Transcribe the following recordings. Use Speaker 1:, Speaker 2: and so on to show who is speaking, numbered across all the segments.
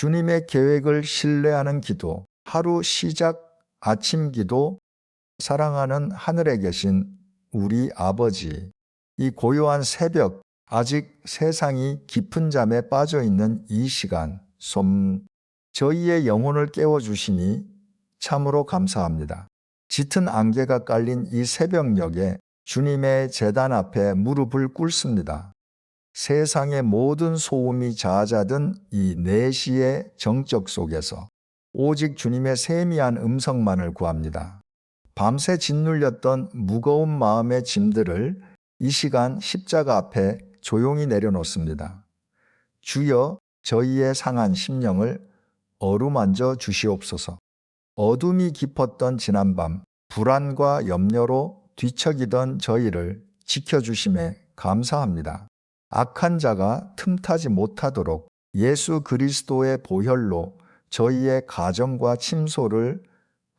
Speaker 1: 주님의 계획을 신뢰하는 기도, 하루 시작 아침 기도, 사랑하는 하늘에 계신 우리 아버지, 이 고요한 새벽, 아직 세상이 깊은 잠에 빠져 있는 이 시간, 저희의 영혼을 깨워주시니 참으로 감사합니다. 짙은 안개가 깔린 이 새벽녘에 주님의 제단 앞에 무릎을 꿇습니다. 세상의 모든 소음이 잦아든 이 4시의 정적 속에서 오직 주님의 세미한 음성만을 구합니다. 밤새 짓눌렸던 무거운 마음의 짐들을 이 시간 십자가 앞에 조용히 내려놓습니다. 주여, 저희의 상한 심령을 어루만져 주시옵소서. 어둠이 깊었던 지난밤, 불안과 염려로 뒤척이던 저희를 지켜주심에 감사합니다. 악한 자가 틈타지 못하도록 예수 그리스도의 보혈로 저희의 가정과 침소를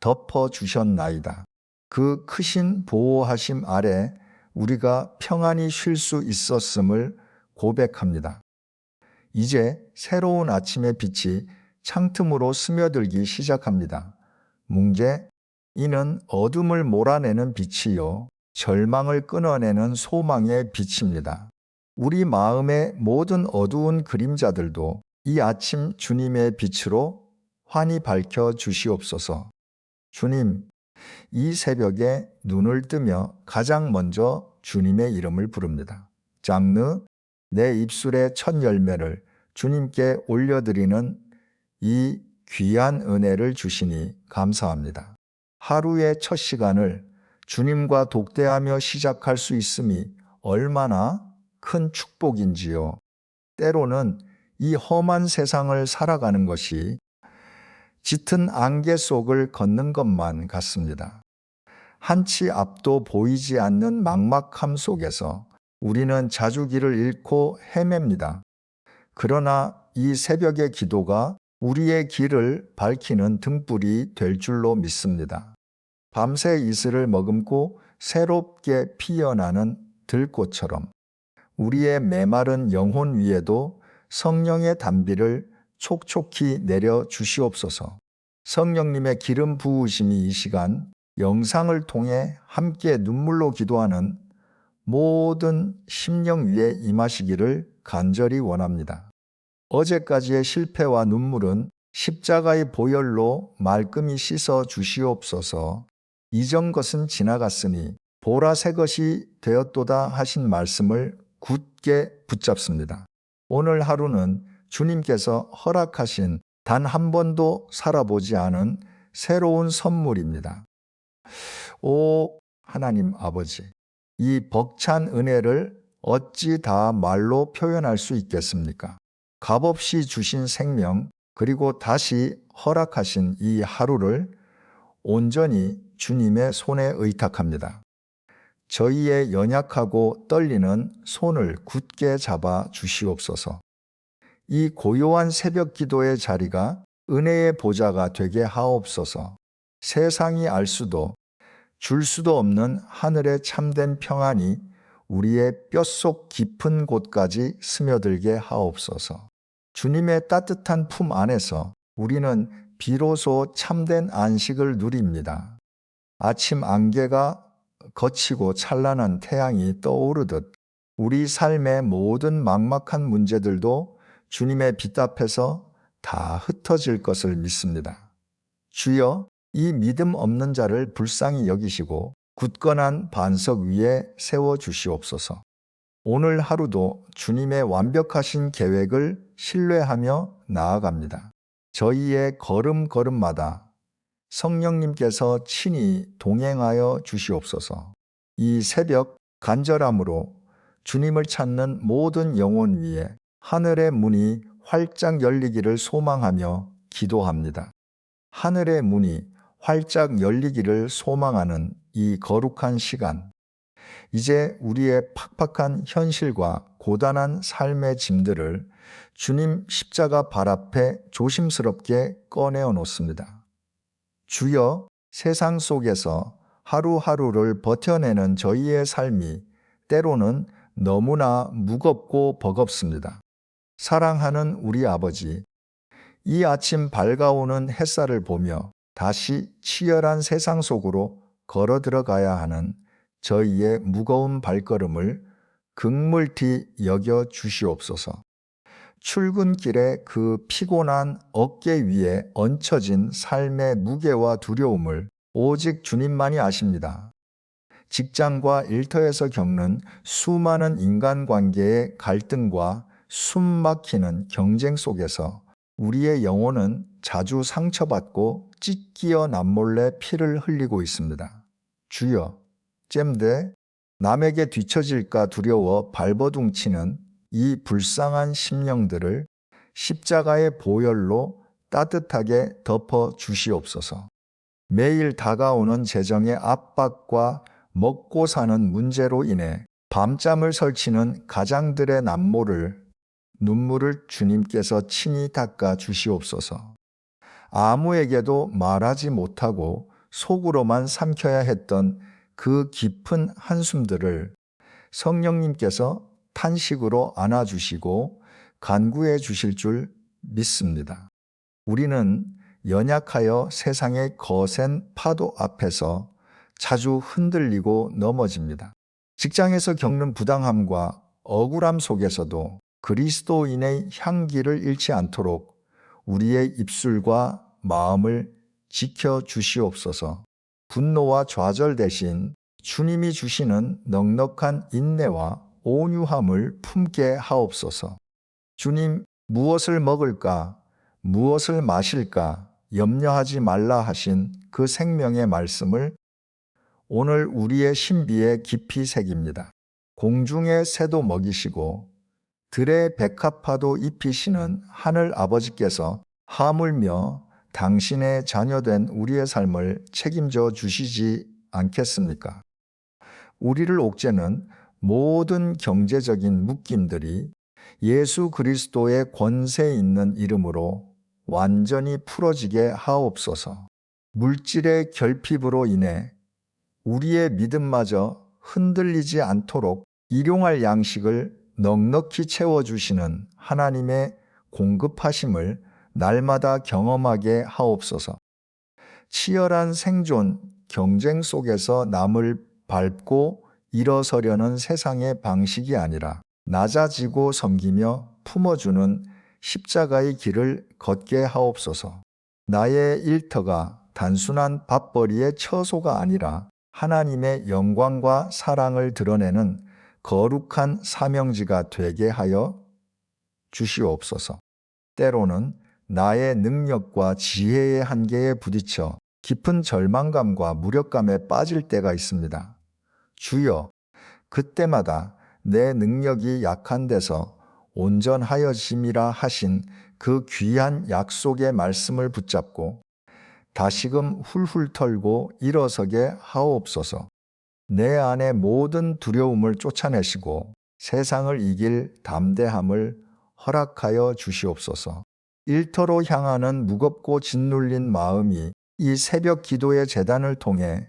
Speaker 1: 덮어주셨나이다. 그 크신 보호하심 아래 우리가 평안히 쉴 수 있었음을 고백합니다. 이제 새로운 아침의 빛이 창틈으로 스며들기 시작합니다. 문제, 이는 어둠을 몰아내는 빛이요 절망을 끊어내는 소망의 빛입니다. 우리 마음의 모든 어두운 그림자들도 이 아침 주님의 빛으로 환히 밝혀 주시옵소서. 주님, 이 새벽에 눈을 뜨며 가장 먼저 주님의 이름을 부릅니다. 장르, 내 입술의 첫 열매를 주님께 올려드리는 이 귀한 은혜를 주시니 감사합니다. 하루의 첫 시간을 주님과 독대하며 시작할 수 있음이 얼마나 큰 축복인지요. 때로는 이 험한 세상을 살아가는 것이 짙은 안개 속을 걷는 것만 같습니다. 한치 앞도 보이지 않는 막막함 속에서 우리는 자주 길을 잃고 헤맵니다. 그러나 이 새벽의 기도가 우리의 길을 밝히는 등불이 될 줄로 믿습니다. 밤새 이슬을 머금고 새롭게 피어나는 들꽃처럼 우리의 메마른 영혼 위에도 성령의 단비를 촉촉히 내려 주시옵소서. 성령님의 기름 부으심이 이 시간 영상을 통해 함께 눈물로 기도하는 모든 심령 위에 임하시기를 간절히 원합니다. 어제까지의 실패와 눈물은 십자가의 보혈로 말끔히 씻어 주시옵소서. 이전 것은 지나갔으니 보라 새 것이 되었도다 하신 말씀을 굳게 붙잡습니다. 오늘 하루는 주님께서 허락하신 단 한 번도 살아보지 않은 새로운 선물입니다. 오 하나님 아버지, 이 벅찬 은혜를 어찌 다 말로 표현할 수 있겠습니까? 값없이 주신 생명, 그리고 다시 허락하신 이 하루를 온전히 주님의 손에 의탁합니다. 저희의 연약하고 떨리는 손을 굳게 잡아 주시옵소서. 이 고요한 새벽 기도의 자리가 은혜의 보좌가 되게 하옵소서. 세상이 알 수도 줄 수도 없는 하늘의 참된 평안이 우리의 뼛속 깊은 곳까지 스며들게 하옵소서. 주님의 따뜻한 품 안에서 우리는 비로소 참된 안식을 누립니다. 아침 안개가 거치고 찬란한 태양이 떠오르듯 우리 삶의 모든 막막한 문제들도 주님의 빛 앞에서 다 흩어질 것을 믿습니다. 주여, 이 믿음 없는 자를 불쌍히 여기시고 굳건한 반석 위에 세워주시옵소서. 오늘 하루도 주님의 완벽하신 계획을 신뢰하며 나아갑니다. 저희의 걸음걸음마다 성령님께서 친히 동행하여 주시옵소서. 이 새벽 간절함으로 주님을 찾는 모든 영혼 위에 하늘의 문이 활짝 열리기를 소망하며 기도합니다. 하늘의 문이 활짝 열리기를 소망하는 이 거룩한 시간, 이제 우리의 팍팍한 현실과 고단한 삶의 짐들을 주님 십자가 발 앞에 조심스럽게 꺼내어 놓습니다. 주여, 세상 속에서 하루하루를 버텨내는 저희의 삶이 때로는 너무나 무겁고 버겁습니다. 사랑하는 우리 아버지, 이 아침 밝아오는 햇살을 보며 다시 치열한 세상 속으로 걸어 들어가야 하는 저희의 무거운 발걸음을 긍물히 여겨 주시옵소서. 출근길에 그 피곤한 어깨 위에 얹혀진 삶의 무게와 두려움을 오직 주님만이 아십니다. 직장과 일터에서 겪는 수많은 인간관계의 갈등과 숨막히는 경쟁 속에서 우리의 영혼은 자주 상처받고 찢기어 남몰래 피를 흘리고 있습니다. 주여, 잼돼 남에게 뒤처질까 두려워 발버둥치는 이 불쌍한 심령들을 십자가의 보혈로 따뜻하게 덮어 주시옵소서. 매일 다가오는 재정의 압박과 먹고 사는 문제로 인해 밤잠을 설치는 가장들의 남모를 눈물을 주님께서 친히 닦아 주시옵소서. 아무에게도 말하지 못하고 속으로만 삼켜야 했던 그 깊은 한숨들을 성령님께서 탄식으로 안아주시고 간구해 주실 줄 믿습니다. 우리는 연약하여 세상의 거센 파도 앞에서 자주 흔들리고 넘어집니다. 직장에서 겪는 부당함과 억울함 속에서도 그리스도인의 향기를 잃지 않도록 우리의 입술과 마음을 지켜 주시옵소서. 분노와 좌절 대신 주님이 주시는 넉넉한 인내와 온유함을 품게 하옵소서. 주님, 무엇을 먹을까, 무엇을 마실까 염려하지 말라 하신 그 생명의 말씀을 오늘 우리의 신비에 깊이 새깁니다. 공중의 새도 먹이시고 들의 백합화도 입히시는 하늘 아버지께서 하물며 당신의 자녀된 우리의 삶을 책임져 주시지 않겠습니까? 우리를 옥죄는 모든 경제적인 묶임들이 예수 그리스도의 권세 있는 이름으로 완전히 풀어지게 하옵소서. 물질의 결핍으로 인해 우리의 믿음마저 흔들리지 않도록 일용할 양식을 넉넉히 채워주시는 하나님의 공급하심을 날마다 경험하게 하옵소서. 치열한 생존, 경쟁 속에서 남을 밟고 일어서려는 세상의 방식이 아니라 낮아지고 섬기며 품어주는 십자가의 길을 걷게 하옵소서. 나의 일터가 단순한 밥벌이의 처소가 아니라 하나님의 영광과 사랑을 드러내는 거룩한 사명지가 되게 하여 주시옵소서. 때로는 나의 능력과 지혜의 한계에 부딪혀 깊은 절망감과 무력감에 빠질 때가 있습니다. 주여, 그때마다 내 능력이 약한 데서 온전하여짐이라 하신 그 귀한 약속의 말씀을 붙잡고 다시금 훌훌 털고 일어서게 하옵소서. 내 안의 모든 두려움을 쫓아내시고 세상을 이길 담대함을 허락하여 주시옵소서. 일터로 향하는 무겁고 짓눌린 마음이 이 새벽 기도의 제단을 통해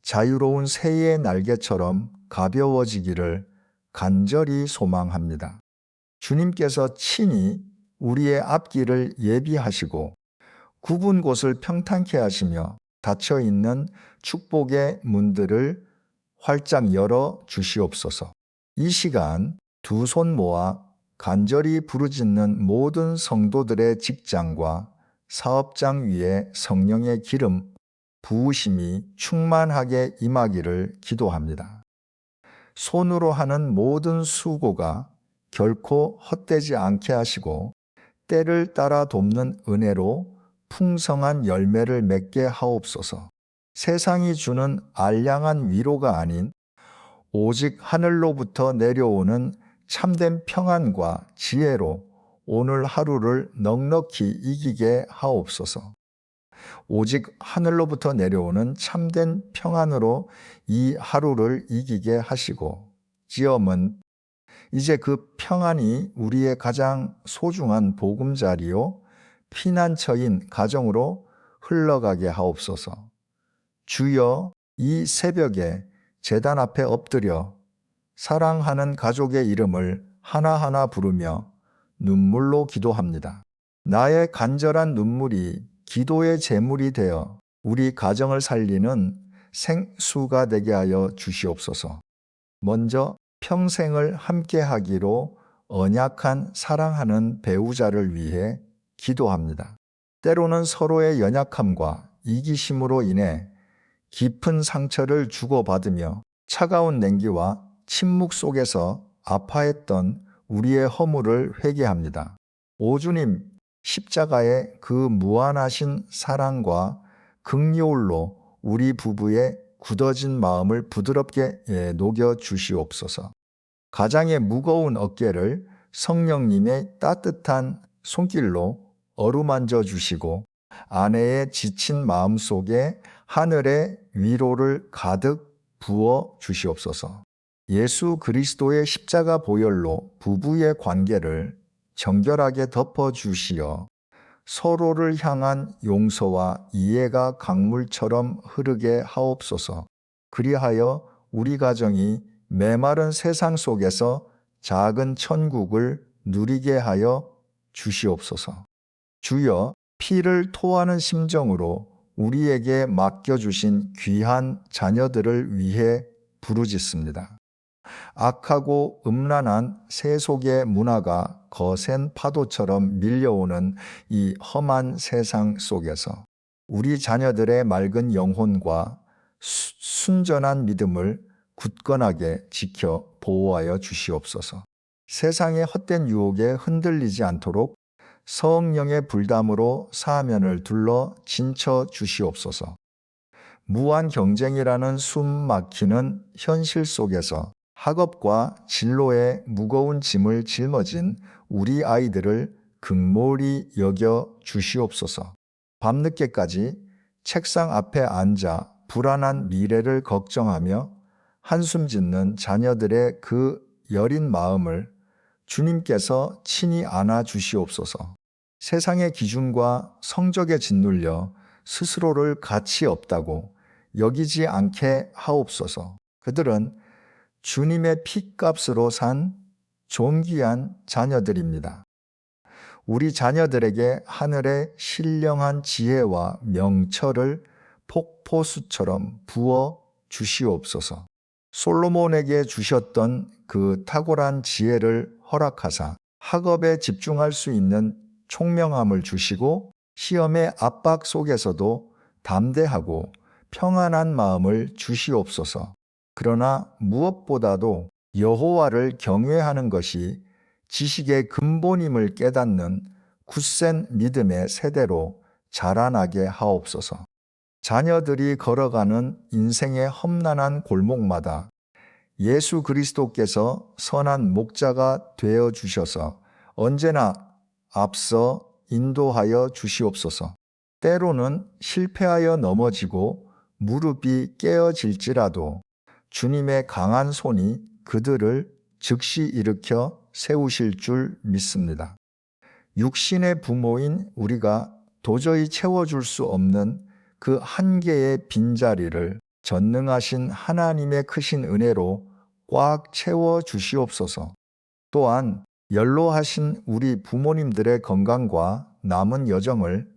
Speaker 1: 자유로운 새의 날개처럼 가벼워지기를 간절히 소망합니다. 주님께서 친히 우리의 앞길을 예비하시고 굽은 곳을 평탄케 하시며 닫혀있는 축복의 문들을 활짝 열어 주시옵소서. 이 시간 두 손 모아 간절히 부르짖는 모든 성도들의 직장과 사업장 위에 성령의 기름, 부으심이 충만하게 임하기를 기도합니다. 손으로 하는 모든 수고가 결코 헛되지 않게 하시고 때를 따라 돕는 은혜로 풍성한 열매를 맺게 하옵소서. 세상이 주는 알량한 위로가 아닌 오직 하늘로부터 내려오는 참된 평안과 지혜로 오늘 하루를 넉넉히 이기게 하옵소서. 오직 하늘로부터 내려오는 참된 평안으로 이 하루를 이기게 하시고 지엄은 이제 그 평안이 우리의 가장 소중한 보금자리요 피난처인 가정으로 흘러가게 하옵소서. 주여, 이 새벽에 제단 앞에 엎드려 사랑하는 가족의 이름을 하나하나 부르며 눈물로 기도합니다. 나의 간절한 눈물이 기도의 제물이 되어 우리 가정을 살리는 생수가 되게 하여 주시옵소서. 먼저 평생을 함께 하기로 언약한 사랑하는 배우자를 위해 기도합니다. 때로는 서로의 연약함과 이기심으로 인해 깊은 상처를 주고받으며 차가운 냉기와 침묵 속에서 아파했던 우리의 허물을 회개합니다. 오 주님, 십자가의 그 무한하신 사랑과 긍휼로 우리 부부의 굳어진 마음을 부드럽게 녹여 주시옵소서. 가장의 무거운 어깨를 성령님의 따뜻한 손길로 어루만져 주시고 아내의 지친 마음 속에 하늘의 위로를 가득 부어 주시옵소서. 예수 그리스도의 십자가 보혈로 부부의 관계를 정결하게 덮어 주시어 서로를 향한 용서와 이해가 강물처럼 흐르게 하옵소서. 그리하여 우리 가정이 메마른 세상 속에서 작은 천국을 누리게 하여 주시옵소서. 주여, 피를 토하는 심정으로 우리에게 맡겨주신 귀한 자녀들을 위해 부르짖습니다. 악하고 음란한 세속의 문화가 거센 파도처럼 밀려오는 이 험한 세상 속에서 우리 자녀들의 맑은 영혼과 순전한 믿음을 굳건하게 지켜 보호하여 주시옵소서. 세상의 헛된 유혹에 흔들리지 않도록 성령의 불담으로 사면을 둘러 진쳐 주시옵소서. 무한 경쟁이라는 숨 막히는 현실 속에서 학업과 진로에 무거운 짐을 짊어진 우리 아이들을 긍휼히 여겨 주시옵소서. 밤늦게까지 책상 앞에 앉아 불안한 미래를 걱정하며 한숨 짓는 자녀들의 그 여린 마음을 주님께서 친히 안아 주시옵소서. 세상의 기준과 성적에 짓눌려 스스로를 가치 없다고 여기지 않게 하옵소서. 그들은 주님의 핏값으로 산 존귀한 자녀들입니다. 우리 자녀들에게 하늘의 신령한 지혜와 명철을 폭포수처럼 부어 주시옵소서. 솔로몬에게 주셨던 그 탁월한 지혜를 허락하사 학업에 집중할 수 있는 총명함을 주시고 시험의 압박 속에서도 담대하고 평안한 마음을 주시옵소서. 그러나 무엇보다도 여호와를 경외하는 것이 지식의 근본임을 깨닫는 굳센 믿음의 세대로 자라나게 하옵소서. 자녀들이 걸어가는 인생의 험난한 골목마다 예수 그리스도께서 선한 목자가 되어 주셔서 언제나 앞서 인도하여 주시옵소서. 때로는 실패하여 넘어지고 무릎이 깨어질지라도 주님의 강한 손이 그들을 즉시 일으켜 세우실 줄 믿습니다. 육신의 부모인 우리가 도저히 채워줄 수 없는 그 한계의 빈자리를 전능하신 하나님의 크신 은혜로 꽉 채워 주시옵소서. 또한 연로하신 우리 부모님들의 건강과 남은 여정을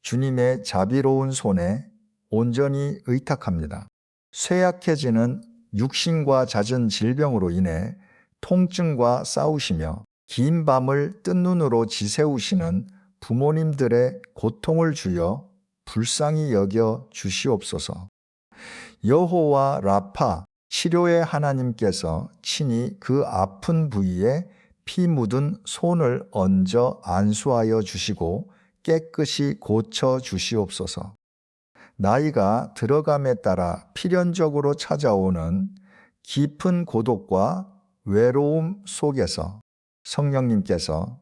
Speaker 1: 주님의 자비로운 손에 온전히 의탁합니다. 쇠약해지는 육신과 잦은 질병으로 인해 통증과 싸우시며 긴 밤을 뜬 눈으로 지새우시는 부모님들의 고통을 주여 불쌍히 여겨 주시옵소서. 여호와 라파 치료의 하나님께서 친히 그 아픈 부위에 피 묻은 손을 얹어 안수하여 주시고 깨끗이 고쳐 주시옵소서. 나이가 들어감에 따라 필연적으로 찾아오는 깊은 고독과 외로움 속에서 성령님께서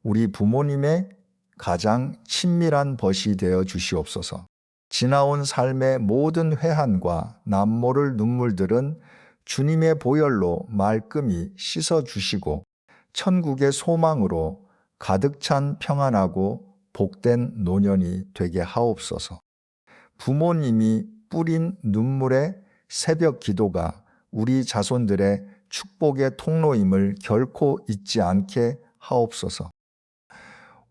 Speaker 1: 우리 부모님의 가장 친밀한 벗이 되어 주시옵소서. 지나온 삶의 모든 회한과 남모를 눈물들은 주님의 보혈로 말끔히 씻어주시고 천국의 소망으로 가득 찬 평안하고 복된 노년이 되게 하옵소서. 부모님이 뿌린 눈물의 새벽 기도가 우리 자손들의 축복의 통로임을 결코 잊지 않게 하옵소서.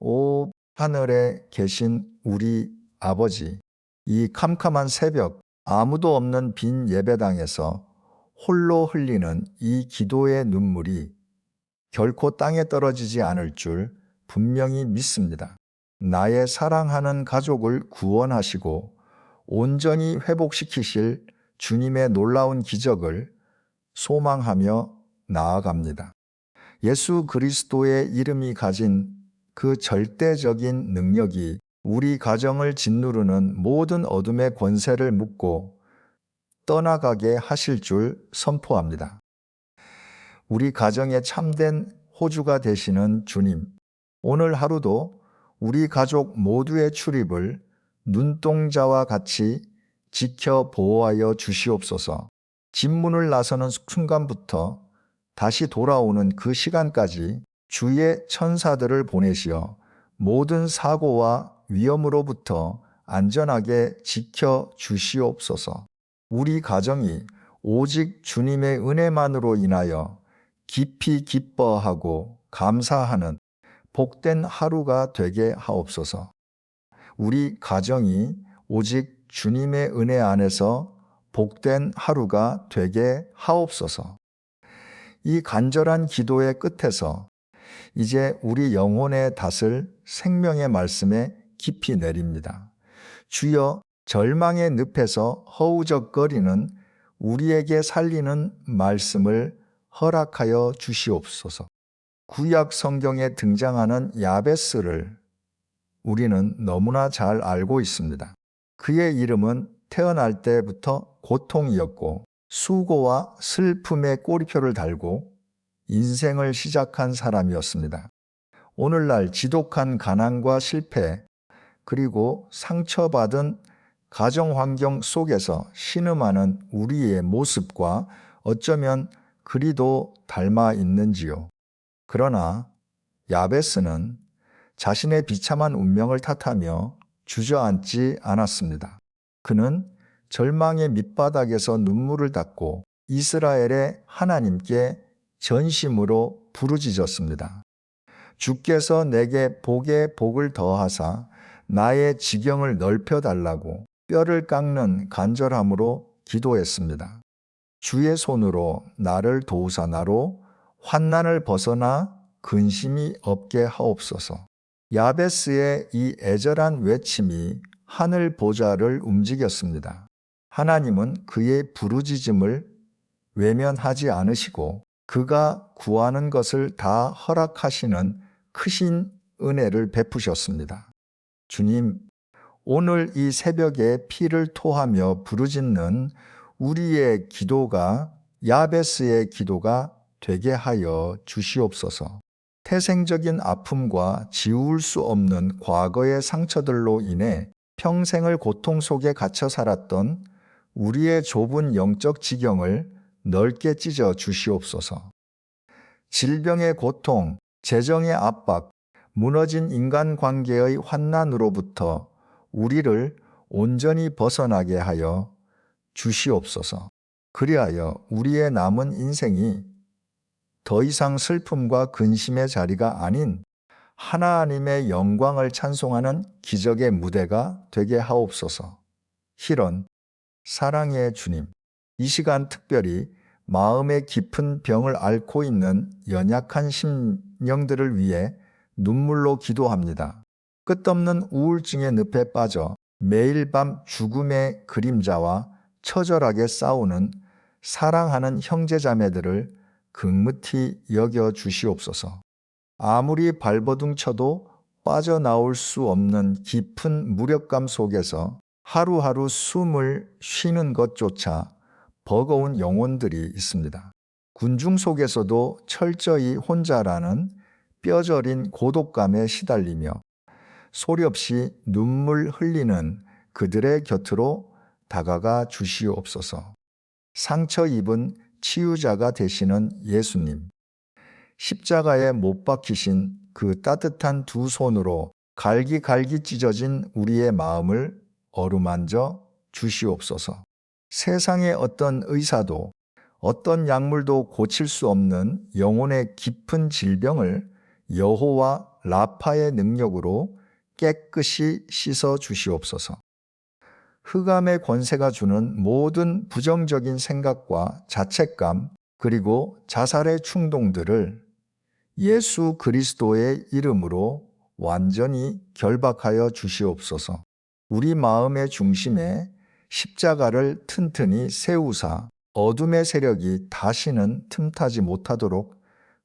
Speaker 1: 오 하늘에 계신 우리 아버지, 이 캄캄한 새벽 아무도 없는 빈 예배당에서 홀로 흘리는 이 기도의 눈물이 결코 땅에 떨어지지 않을 줄 분명히 믿습니다. 나의 사랑하는 가족을 구원하시고 온전히 회복시키실 주님의 놀라운 기적을 소망하며 나아갑니다. 예수 그리스도의 이름이 가진 그 절대적인 능력이 우리 가정을 짓누르는 모든 어둠의 권세를 묶고 떠나가게 하실 줄 선포합니다. 우리 가정의 참된 호주가 되시는 주님, 오늘 하루도 우리 가족 모두의 출입을 눈동자와 같이 지켜 보호하여 주시옵소서. 집 문을 나서는 순간부터 다시 돌아오는 그 시간까지 주의 천사들을 보내시어 모든 사고와 위험으로부터 안전하게 지켜 주시옵소서. 우리 가정이 오직 주님의 은혜만으로 인하여 깊이 기뻐하고 감사하는 복된 하루가 되게 하옵소서. 우리 가정이 오직 주님의 은혜 안에서 복된 하루가 되게 하옵소서. 이 간절한 기도의 끝에서 이제 우리 영혼의 닷을 생명의 말씀에 깊이 내립니다. 주여, 절망의 늪에서 허우적거리는 우리에게 살리는 말씀을 허락하여 주시옵소서. 구약 성경에 등장하는 야베스를 우리는 너무나 잘 알고 있습니다. 그의 이름은 태어날 때부터 고통이었고 수고와 슬픔의 꼬리표를 달고 인생을 시작한 사람이었습니다. 오늘날 지독한 가난과 실패, 그리고 상처받은 가정 환경 속에서 신음하는 우리의 모습과 어쩌면 그리도 닮아 있는지요. 그러나 야베스는 자신의 비참한 운명을 탓하며 주저앉지 않았습니다. 그는 절망의 밑바닥에서 눈물을 닦고 이스라엘의 하나님께 전심으로 부르짖었습니다. 주께서 내게 복에 복을 더하사 나의 지경을 넓혀달라고 뼈를 깎는 간절함으로 기도했습니다. 주의 손으로 나를 도우사 나로 환난을 벗어나 근심이 없게 하옵소서. 야베스의 이 애절한 외침이 하늘 보좌를 움직였습니다. 하나님은 그의 부르짖음을 외면하지 않으시고 그가 구하는 것을 다 허락하시는 크신 은혜를 베푸셨습니다. 주님, 오늘 이 새벽에 피를 토하며 부르짖는 우리의 기도가 야베스의 기도가 되게 하여 주시옵소서. 태생적인 아픔과 지울 수 없는 과거의 상처들로 인해 평생을 고통 속에 갇혀 살았던 우리의 좁은 영적 지경을 넓게 찢어 주시옵소서. 질병의 고통, 재정의 압박, 무너진 인간관계의 환난으로부터 우리를 온전히 벗어나게 하여 주시옵소서. 그리하여 우리의 남은 인생이 더 이상 슬픔과 근심의 자리가 아닌 하나님의 영광을 찬송하는 기적의 무대가 되게 하옵소서. 희런, 사랑의 주님, 이 시간 특별히 마음의 깊은 병을 앓고 있는 연약한 심령들을 위해 눈물로 기도합니다. 끝없는 우울증의 늪에 빠져 매일 밤 죽음의 그림자와 처절하게 싸우는 사랑하는 형제자매들을 극뭇히 여겨 주시옵소서. 아무리 발버둥 쳐도 빠져나올 수 없는 깊은 무력감 속에서 하루하루 숨을 쉬는 것조차 버거운 영혼들이 있습니다. 군중 속에서도 철저히 혼자라는 뼈저린 고독감에 시달리며 소리 없이 눈물 흘리는 그들의 곁으로 다가가 주시옵소서. 상처 입은 치유자가 되시는 예수님, 십자가에 못 박히신 그 따뜻한 두 손으로 갈기갈기 찢어진 우리의 마음을 어루만져 주시옵소서. 세상의 어떤 의사도 어떤 약물도 고칠 수 없는 영혼의 깊은 질병을 여호와 라파의 능력으로 깨끗이 씻어 주시옵소서. 흑암의 권세가 주는 모든 부정적인 생각과 자책감, 그리고 자살의 충동들을 예수 그리스도의 이름으로 완전히 결박하여 주시옵소서. 우리 마음의 중심에 십자가를 튼튼히 세우사 어둠의 세력이 다시는 틈타지 못하도록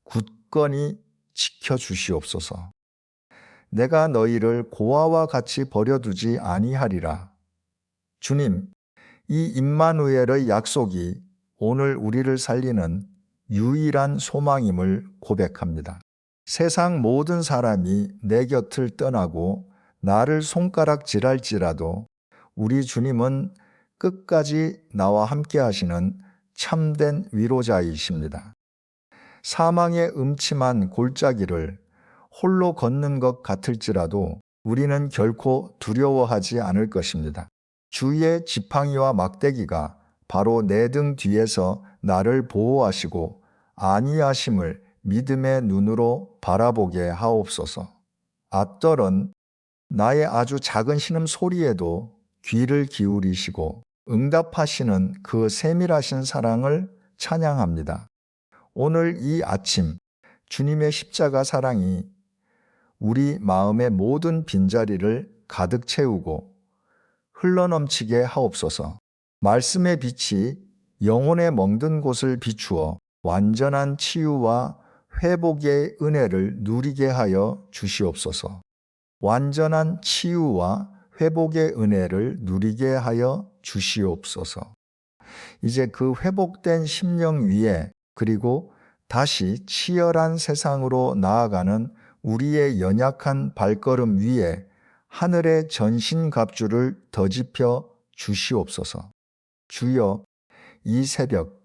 Speaker 1: 굳건히 지켜 주시옵소서. 내가 너희를 고아와 같이 버려두지 아니하리라. 주님, 이 임마누엘의 약속이 오늘 우리를 살리는 유일한 소망임을 고백합니다. 세상 모든 사람이 내 곁을 떠나고 나를 손가락질할지라도 우리 주님은 끝까지 나와 함께 하시는 참된 위로자이십니다. 사망의 음침한 골짜기를 홀로 걷는 것 같을지라도 우리는 결코 두려워하지 않을 것입니다. 주의 지팡이와 막대기가 바로 내 등 뒤에서 나를 보호하시고 안위하심을 믿음의 눈으로 바라보게 하옵소서. 앗떨은 나의 아주 작은 신음 소리에도 귀를 기울이시고 응답하시는 그 세밀하신 사랑을 찬양합니다. 오늘 이 아침 주님의 십자가 사랑이 우리 마음의 모든 빈자리를 가득 채우고 흘러넘치게 하옵소서. 말씀의 빛이 영혼의 멍든 곳을 비추어 완전한 치유와 회복의 은혜를 누리게 하여 주시옵소서. 완전한 치유와 회복의 은혜를 누리게 하여 주시옵소서. 이제 그 회복된 심령 위에 그리고 다시 치열한 세상으로 나아가는 우리의 연약한 발걸음 위에 하늘의 전신갑주를 덧입혀 주시옵소서. 주여, 이 새벽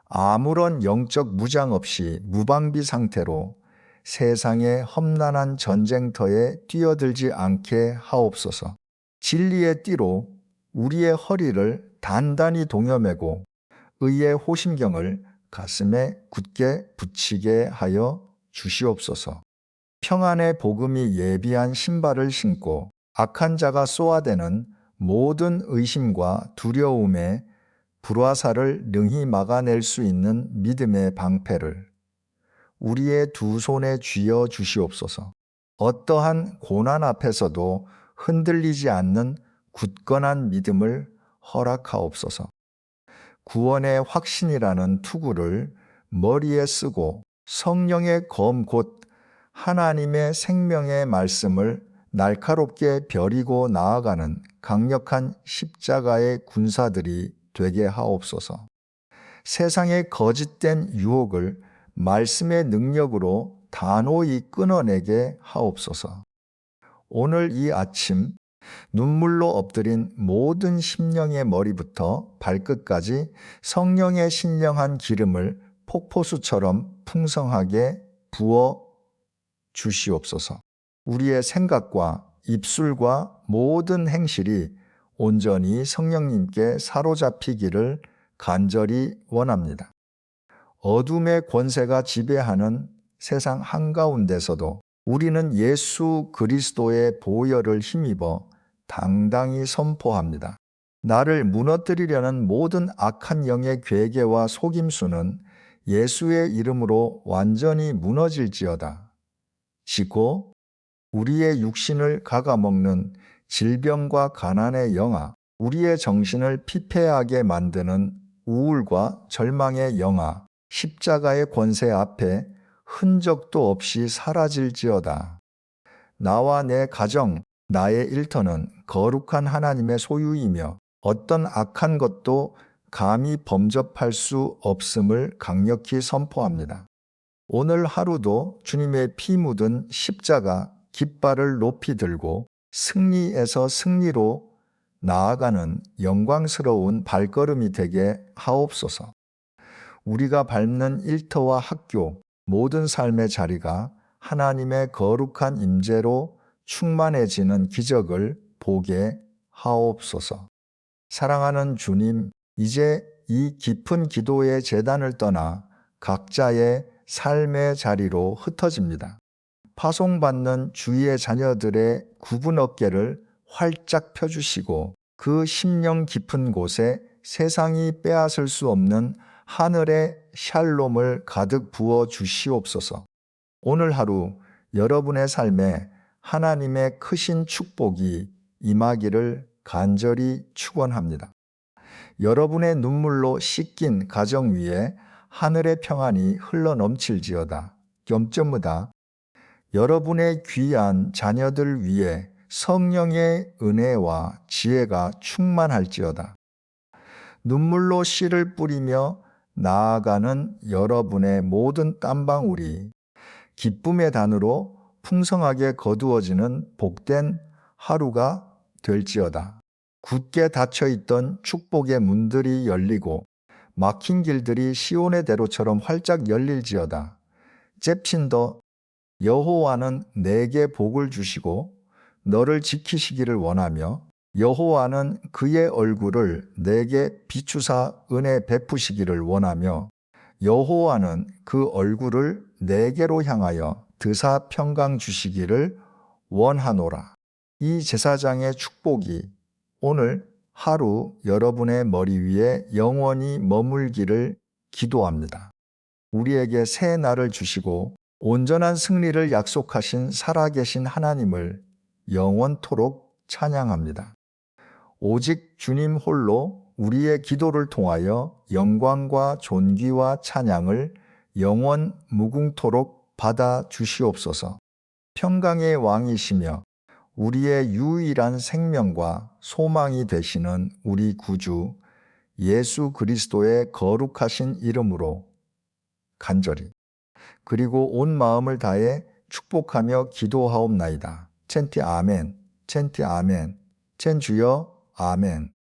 Speaker 1: 아무런 영적 무장 없이 무방비 상태로 세상의 험난한 전쟁터에 뛰어들지 않게 하옵소서. 진리의 띠로 우리의 허리를 단단히 동여매고 의의 호심경을 가슴에 굳게 붙이게 하여 주시옵소서. 평안의 복음이 예비한 신발을 신고 악한 자가 쏘아대는 모든 의심과 두려움의 불화살을 능히 막아낼 수 있는 믿음의 방패를 우리의 두 손에 쥐어 주시옵소서. 어떠한 고난 앞에서도 흔들리지 않는 굳건한 믿음을 허락하옵소서. 구원의 확신이라는 투구를 머리에 쓰고 성령의 검 곧 하나님의 생명의 말씀을 날카롭게 벼리고 나아가는 강력한 십자가의 군사들이 되게 하옵소서. 세상의 거짓된 유혹을 말씀의 능력으로 단호히 끊어내게 하옵소서. 오늘 이 아침 눈물로 엎드린 모든 심령의 머리부터 발끝까지 성령의 신령한 기름을 폭포수처럼 풍성하게 부어 주시옵소서. 우리의 생각과 입술과 모든 행실이 온전히 성령님께 사로잡히기를 간절히 원합니다. 어둠의 권세가 지배하는 세상 한가운데서도 우리는 예수 그리스도의 보혈을 힘입어 당당히 선포합니다. 나를 무너뜨리려는 모든 악한 영의 괴계와 속임수는 예수의 이름으로 완전히 무너질지어다. 지고 우리의 육신을 갉아먹는 질병과 가난의 영아, 우리의 정신을 피폐하게 만드는 우울과 절망의 영아, 십자가의 권세 앞에 흔적도 없이 사라질지어다. 나와 내 가정, 나의 일터는 거룩한 하나님의 소유이며 어떤 악한 것도 감히 범접할 수 없음을 강력히 선포합니다. 오늘 하루도 주님의 피 묻은 십자가 깃발을 높이 들고 승리에서 승리로 나아가는 영광스러운 발걸음이 되게 하옵소서. 우리가 밟는 일터와 학교, 모든 삶의 자리가 하나님의 거룩한 임재로 충만해지는 기적을 보게 하옵소서. 사랑하는 주님, 이제 이 깊은 기도의 제단을 떠나 각자의 삶의 자리로 흩어집니다. 파송받는 주의 자녀들의 굽은 어깨를 활짝 펴주시고 그 심령 깊은 곳에 세상이 빼앗을 수 없는 하늘의 샬롬을 가득 부어 주시옵소서. 오늘 하루 여러분의 삶에 하나님의 크신 축복이 임하기를 간절히 축원합니다. 여러분의 눈물로 씻긴 가정 위에 하늘의 평안이 흘러 넘칠지어다. 겸점무다. 여러분의 귀한 자녀들 위에 성령의 은혜와 지혜가 충만할지어다. 눈물로 씨를 뿌리며 나아가는 여러분의 모든 땀방울이 기쁨의 단으로 풍성하게 거두어지는 복된 하루가 될지어다. 굳게 닫혀있던 축복의 문들이 열리고 막힌 길들이 시온의 대로처럼 활짝 열릴지어다. 잽신더 여호와는 내게 복을 주시고 너를 지키시기를 원하며 여호와는 그의 얼굴을 내게 비추사 은혜 베푸시기를 원하며 여호와는 그 얼굴을 내게로 향하여 드사 평강 주시기를 원하노라. 이 제사장의 축복이 오늘 하루 여러분의 머리 위에 영원히 머물기를 기도합니다. 우리에게 새 날을 주시고 온전한 승리를 약속하신 살아계신 하나님을 영원토록 찬양합니다. 오직 주님 홀로 우리의 기도를 통하여 영광과 존귀와 찬양을 영원 무궁토록 받아 주시옵소서. 평강의 왕이시며 우리의 유일한 생명과 소망이 되시는 우리 구주 예수 그리스도의 거룩하신 이름으로 간절히 그리고 온 마음을 다해 축복하며 기도하옵나이다. 첸티 아멘, 첸티 아멘, 첸 주여 아멘.